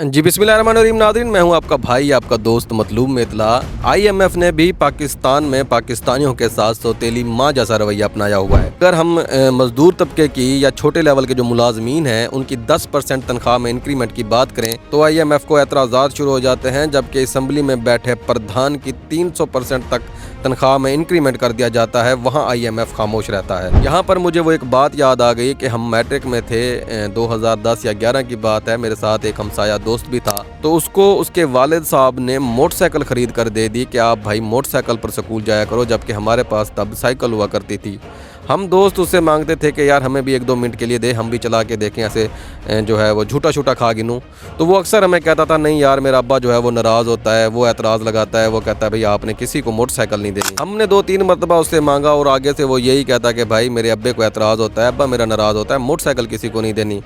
जी बिस्मिल्लाहिर्रहमानिर्रहीम नाज़रीन, मैं हूं आपका भाई, आपका दोस्त मतलूब में इत्तला। आईएमएफ ने भी पाकिस्तान में पाकिस्तानियों के साथ सौतेली माँ जैसा रवैया अपनाया हुआ है। अगर हम मजदूर तबके की या छोटे लेवल के जो मुलाजमीन हैं उनकी 10% तनख्वाह में इंक्रीमेंट की बात करें तो आईएमएफ को एतराज़ात शुरू हो जाते हैं, जबकि असम्बली में बैठे प्रधान की 300% तक तनख्वाह में इंक्रीमेंट कर दिया जाता है, वहाँ आईएमएफ खामोश रहता है। यहाँ पर मुझे वो एक बात याद आ गई कि हम मैट्रिक में थे, 2010 या 11 की बात है। मेरे साथ एक हमसाया दोस्त भी था, तो उसको उसके वालिद साहब ने मोटरसाइकिल ख़रीद कर दे दी कि आप भाई मोटरसाइकिल पर स्कूल जाया करो, जबकि हमारे पास तब साइकिल हुआ करती थी। हम दोस्त उससे मांगते थे कि यार हमें भी 1-2 मिनट के लिए दे, हम भी चला के देखें, ऐसे जो है वो झूठा छूटा खा गिनूं। तो वो अक्सर हमें कहता था नहीं यार मेरा अब्बा जो है वो नाराज़ होता है, वो एतराज़ लगाता है, वो कहता है भाई आपने किसी को मोटरसाइकिल नहीं देनी। हमने 2-3 मरतबा उससे मांगा और आगे से वो यही कहता कि भाई मेरे अब्बे को एतराज़ होता है, अब्बा मेरा नाराज़ होता है, मोटरसाइकिल किसी को नहीं देनी।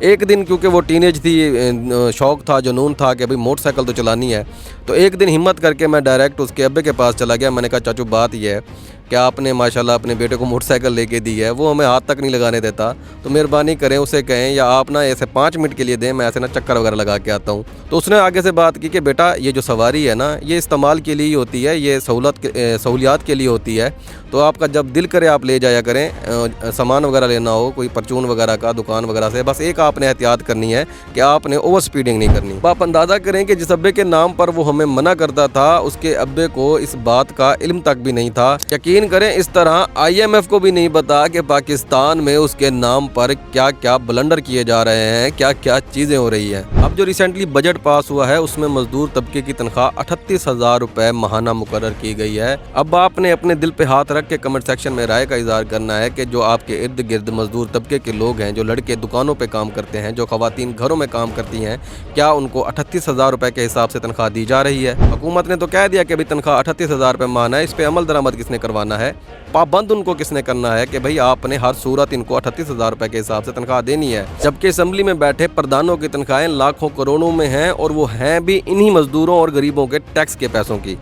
एक दिन क्योंकि वो टीनेज थी, शौक़ था, जुनून था कि भाई मोटरसाइकिल तो चलानी है, तो एक दिन हिम्मत करके मैं डायरेक्ट उसके अब्बे के पास चला गया। मैंने कहा चाचू बात ये है कि आपने माशाल्लाह अपने बेटे को मोटरसाइकिल लेके दी है, वो हमें हाथ तक नहीं लगाने देता, तो मेहरबानी करें उसे कहें या आप ना ऐसे 5 मिनट के लिए दें, मैं ऐसे ना चक्कर वगैरह लगा के आता हूँ। तो उसने आगे से बात की कि बेटा ये जो सवारी है ना ये इस्तेमाल के लिए ही होती है, ये सहूलियात के लिए होती है, तो आपका जब दिल करे आप ले जाया करें। सामान वगैरह लेना हो कोई परचून वगैरह का दुकान वगैरह से, बस एक आपने एहतियात करनी है कि आपने ओवर स्पीडिंग नहीं करनी। आप अंदाज़ा करें कि जिस अब्बे के नाम पर वो हमें मना करता था उसके अब्बे को इस बात का इल्म तक भी नहीं था। यकीन करें इस तरह आईएमएफ को भी नहीं पता कि पाकिस्तान में उसके नाम पर क्या क्या ब्लंडर किए जा रहे हैं, क्या क्या चीज़ें हो रही हैं। अब जो रिसेंटली बजट पास हुआ है उसमें मजदूर तबके की तनख्वाह 38,000 रुपये माहाना मुकर्रर की गई है। अब आपने अपने दिल पे हाथ रख के कमेंट सेक्शन में राय का इजहार करना है कि जो आपके इर्द गिर्द मजदूर तबके के लोग हैं, जो लड़के दुकानों पे काम करते हैं, जो खवातीन घरों में काम करती हैं, क्या उनको 38,000 रुपये के हिसाब से तनख्वाह दी जा रही है? हुकूमत ने तो कह दिया कि अभी तनख्वाह 38,000 रुपये माना है, इस पर अमल दरामद किसने करवाना है, पाबंद उनको किसने करना है कि भाई आपने हर सूरत इनको 38,000 रुपये के हिसाब से तनख्वाह देनी है, जबकि असम्बली में बैठे प्रधानों की तनख्वाहें लाखों करोड़ों में हैं और वो हैं भी इन्हीं मजदूरों और गरीबों के टैक्स के पैसों की।